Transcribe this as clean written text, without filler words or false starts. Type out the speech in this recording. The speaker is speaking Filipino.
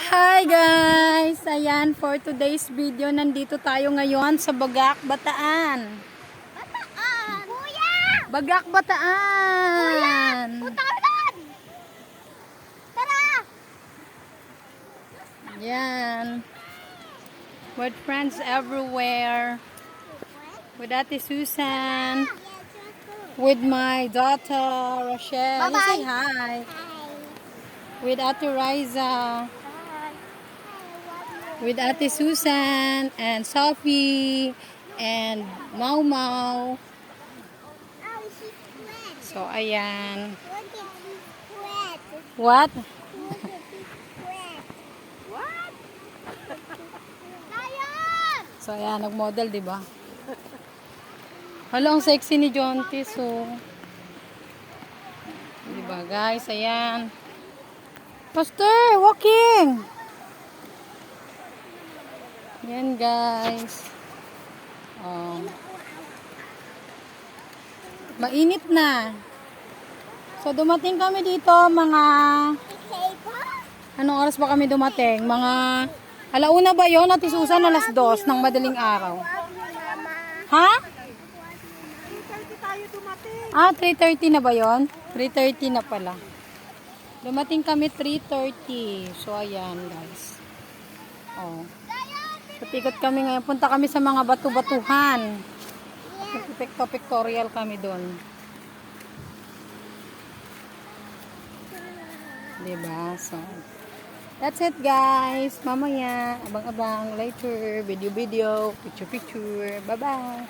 Hi guys! Ayan, for today's video, nandito tayo ngayon sa Bagak, Bataan. Bataan! Kuya! Bagak, Bataan! Punta kami doon! Tara! Ayan. With friends everywhere. With Ate Susan. With my daughter, Rochelle. You say hi. With Ate Riza. With Ate Susan and Sophie and Mau Mau. Oh, she's wet. So, ayan. Look at she's wet. What? Look at she's wet. What? Lion! So, ayan. Nag-model, di ba? Hala, ang sexy ni Jonty. So, di ba, guys? Ayan. Pastor, walking! Ayan, guys. Oh. Mainit na. So, dumating kami dito mga... Anong oras ba kami dumating? Mga... Alauna ba yun? Ate Susan, alas 2 ng madaling araw. Ha? 3:30 tayo dumating. Ah, 3:30 na ba yun? 3:30 na pala. Dumating kami 3:30. So, ayan, guys. Oh. Patikot kami ngayon. Punta kami sa mga batu-batuhan. Pictorial kami doon. Diba? So, that's it, guys. Mamaya, abang-abang, later, video-video, picture-picture. Bye-bye.